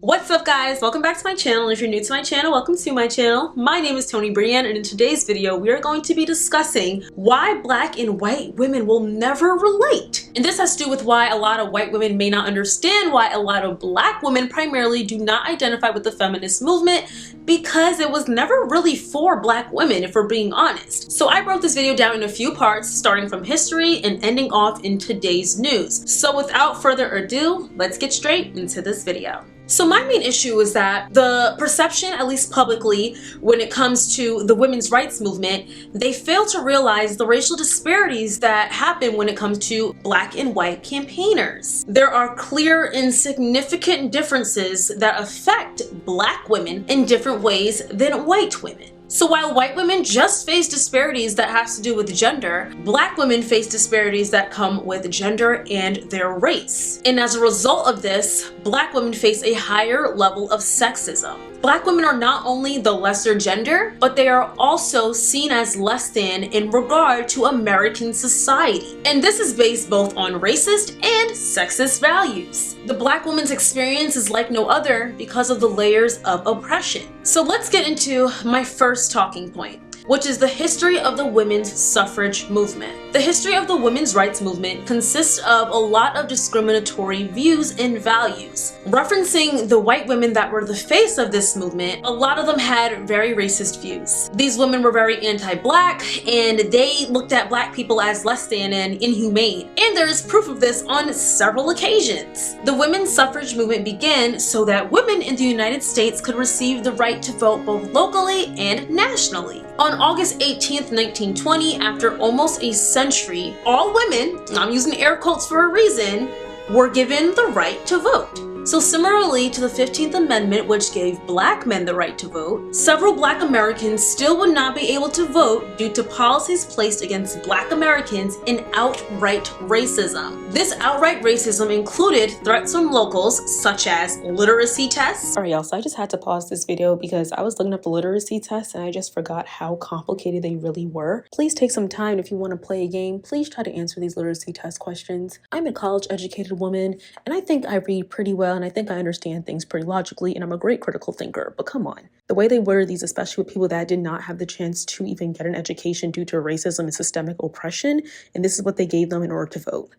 What's up guys, welcome back to my channel. If you're new to my channel, welcome to my channel. My name is Toni Bryanne, and in today's video we are going to be discussing why black and white women will never relate. And this has to do with why a lot of white women may not understand why a lot of black women primarily do not identify with the feminist movement, because it was never really for black women, if we're being honest. So I broke this video down in a few parts, starting from history and ending off in today's news. So without further ado, let's get straight into this video. So my main issue is that the perception, at least publicly, when it comes to the women's rights movement, they fail to realize the racial disparities that happen when it comes to black and white campaigners. There are clear and significant differences that affect black women in different ways than white women. So while white women just face disparities that has to do with gender, black women face disparities that come with gender and their race. And as a result of this, black women face a higher level of sexism. Black women are not only the lesser gender, but they are also seen as less than in regard to American society. And this is based both on racist and sexist values. The black woman's experience is like no other because of the layers of oppression. So let's get into my first talking point, which is the history of the women's suffrage movement. The history of the women's rights movement consists of a lot of discriminatory views and values. Referencing the white women that were the face of this movement, a lot of them had very racist views. These women were very anti-black, and they looked at black people as less than and inhumane. And there is proof of this on several occasions. The women's suffrage movement began so that women in the United States could receive the right to vote both locally and nationally. On August 18th, 1920, after almost a century, all women, I'm using air quotes for a reason, were given the right to vote. So similarly to the 15th Amendment, which gave black men the right to vote, several black Americans still would not be able to vote due to policies placed against black Americans and outright racism. This outright racism included threats from locals such as literacy tests. Alright y'all, so I just had to pause this video because I was looking up the literacy tests and I just forgot how complicated they really were. Please take some time if you want to play a game. Please try to answer these literacy test questions. I'm a college educated woman and I think I read pretty well, and I think I understand things pretty logically, and I'm a great critical thinker, but come on. The way they word these, especially with people that did not have the chance to even get an education due to racism and systemic oppression, and this is what they gave them in order to vote.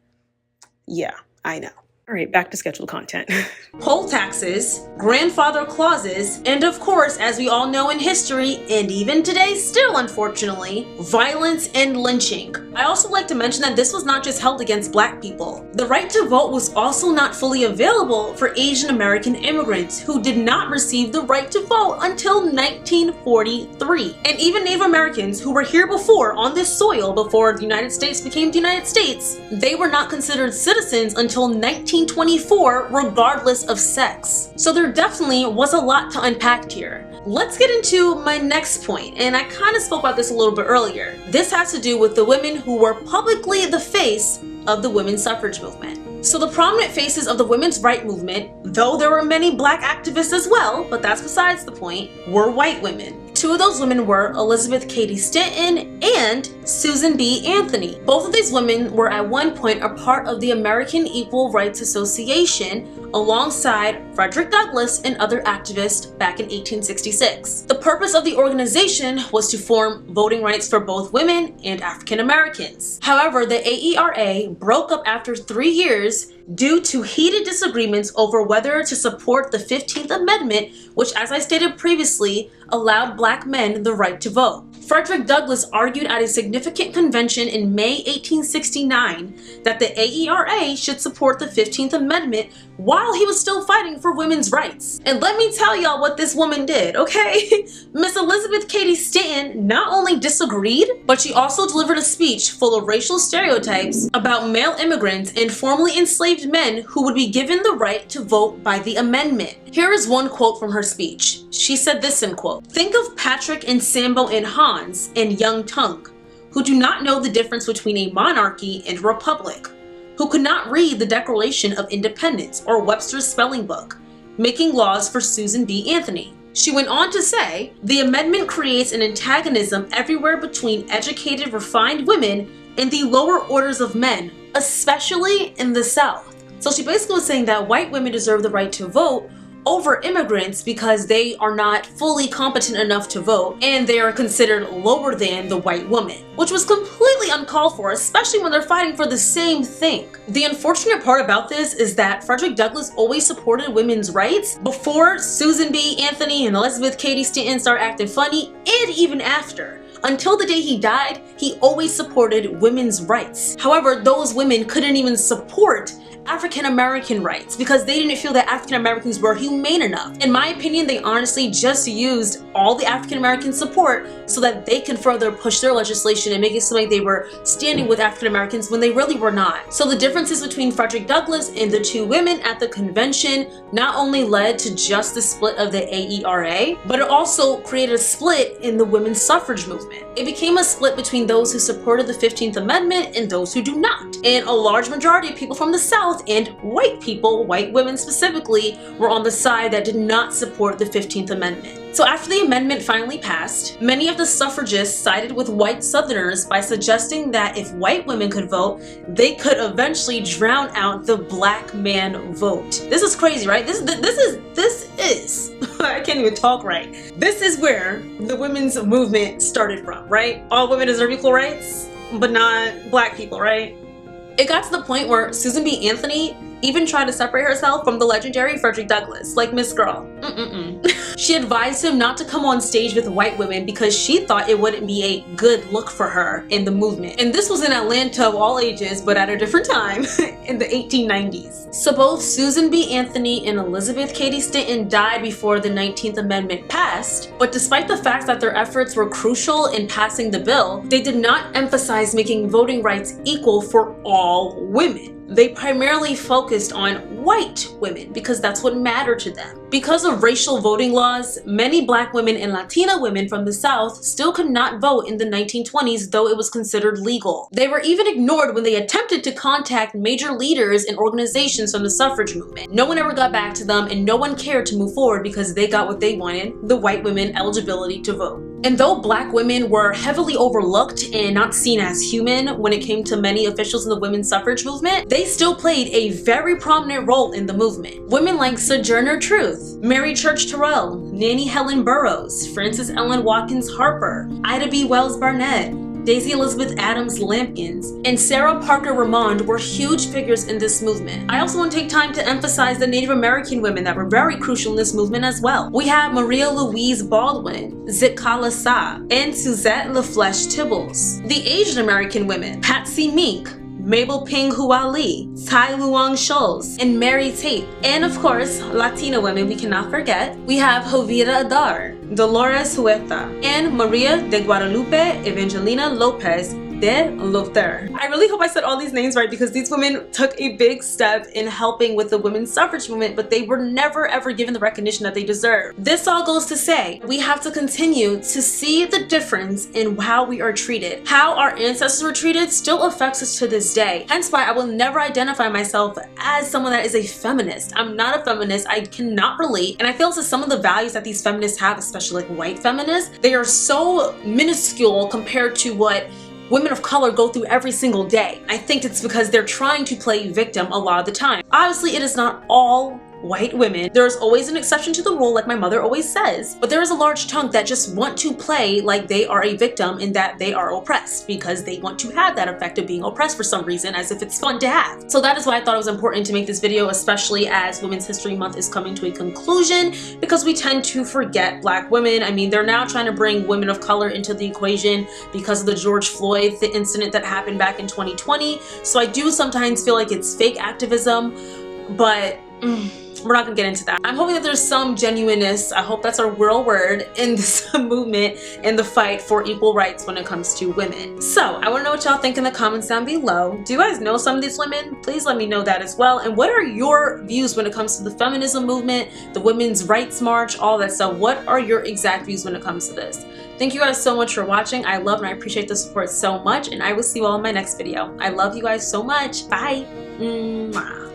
Yeah, I know. All right, back to scheduled content. Poll taxes, grandfather clauses, and of course, as we all know in history, and even today still unfortunately, violence and lynching. I also like to mention that this was not just held against black people. The right to vote was also not fully available for Asian American immigrants who did not receive the right to vote until 1943. And even Native Americans who were here before on this soil before the United States became the United States, they were not considered citizens until 1924, regardless of sex. So there definitely was a lot to unpack here. Let's get into my next point, and I kind of spoke about this a little bit earlier. This has to do with the women who were publicly the face of the women's suffrage movement. So the prominent faces of the women's rights movement, though there were many black activists as well, but that's besides the point, were white women. Two of those women were Elizabeth Cady Stanton and Susan B. Anthony. Both of these women were at one point a part of the American Equal Rights Association alongside Frederick Douglass and other activists back in 1866. The purpose of the organization was to form voting rights for both women and African Americans. However, the AERA broke up after 3 years due to heated disagreements over whether to support the 15th Amendment, which, as I stated previously, allowed black men the right to vote. Frederick Douglass argued at a significant convention in May 1869 that the AERA should support the 15th Amendment while he was still fighting for women's rights. And let me tell y'all what this woman did, okay? Miss Elizabeth Cady Stanton not only disagreed, but she also delivered a speech full of racial stereotypes about male immigrants and formerly enslaved men who would be given the right to vote by the amendment. Here is one quote from her speech. She said this in quote, "Think of Patrick and Sambo and Hans and young Tunk, who do not know the difference between a monarchy and a republic, who could not read the Declaration of Independence or Webster's spelling book, making laws for Susan B. Anthony." She went on to say, "The amendment creates an antagonism everywhere between educated, refined women and the lower orders of men, especially in the South." So she basically was saying that white women deserve the right to vote, over immigrants because they are not fully competent enough to vote and they are considered lower than the white woman, which was completely uncalled for, especially when they're fighting for the same thing. The unfortunate part about this is that Frederick Douglass always supported women's rights before Susan B. Anthony and Elizabeth Cady Stanton started acting funny, and even after. Until the day he died, he always supported women's rights. However, those women couldn't even support African American rights because they didn't feel that African Americans were humane enough. In my opinion, they honestly just used all the African American support so that they can further push their legislation and make it seem like they were standing with African Americans when they really were not. So the differences between Frederick Douglass and the two women at the convention not only led to just the split of the AERA, but it also created a split in the women's suffrage movement. It became a split between those who supported the 15th Amendment and those who do not. And a large majority of people from the South and white people, white women specifically, were on the side that did not support the 15th Amendment. So after the amendment finally passed, many of the suffragists sided with white Southerners by suggesting that if white women could vote, they could eventually drown out the black man vote. This is crazy, right? This is I can't even talk right. This is where the women's movement started from, right? All women deserve equal rights, but not black people, right? It got to the point where Susan B. Anthony even tried to separate herself from the legendary Frederick Douglass, like Miss Girl. She advised him not to come on stage with white women because she thought it wouldn't be a good look for her in the movement. And this was in Atlanta of all ages, but at a different time in the 1890s. So both Susan B. Anthony and Elizabeth Cady Stanton died before the 19th Amendment passed, but despite the fact that their efforts were crucial in passing the bill, they did not emphasize making voting rights equal for all women. They primarily focused on white women because that's what mattered to them. Because of racial voting laws, many black women and Latina women from the South still could not vote in the 1920s, though it was considered legal. They were even ignored when they attempted to contact major leaders and organizations from the suffrage movement. No one ever got back to them and no one cared to move forward because they got what they wanted, the white women eligibility to vote. And though black women were heavily overlooked and not seen as human when it came to many officials in the women's suffrage movement, they still played a very prominent role in the movement. Women like Sojourner Truth, Mary Church Terrell, Nannie Helen Burroughs, Frances Ellen Watkins Harper, Ida B. Wells Barnett, Daisy Elizabeth Adams Lampkins, and Sarah Parker Remond were huge figures in this movement. I also want to take time to emphasize the Native American women that were very crucial in this movement as well. We have Maria Louise Baldwin, Zitkala Sa, and Suzette LaFlesche Tibbles. The Asian American women, Patsy Mink, Mabel Ping Hua Lee, Tai Luong Scholes, and Mary Tate. And of course, Latina women we cannot forget. We have Jovita Adar, Dolores Huerta, and Maria de Guadalupe Evangelina Lopez de Luther. I really hope I said all these names right because these women took a big step in helping with the women's suffrage movement, but they were never ever given the recognition that they deserve. This all goes to say we have to continue to see the difference in how we are treated. How our ancestors were treated still affects us to this day. Hence why I will never identify myself as someone that is a feminist. I'm not a feminist. I cannot relate. And I feel that some of the values that these feminists have, especially like white feminists, they are so minuscule compared to what women of color go through every single day. I think it's because they're trying to play victim a lot of the time. Obviously, it is not all white women. There's always an exception to the rule, like my mother always says, but there is a large chunk that just want to play like they are a victim and that they are oppressed because they want to have that effect of being oppressed for some reason, as if it's fun to have. So that is why I thought it was important to make this video, especially as Women's History Month is coming to a conclusion, because we tend to forget black women. I mean, they're now trying to bring women of color into the equation because of the George Floyd incident that happened back in 2020. So I do sometimes feel like it's fake activism, but we're not gonna get into that. I'm hoping that there's some genuineness, I hope that's our real word, in this movement and the fight for equal rights when it comes to women. So I wanna know what y'all think in the comments down below. Do you guys know some of these women? Please let me know that as well. And what are your views when it comes to the feminism movement, the women's rights march, all that stuff? What are your exact views when it comes to this? Thank you guys so much for watching. I love and I appreciate the support so much, and I will see you all in my next video. I love you guys so much. Bye. Mwah.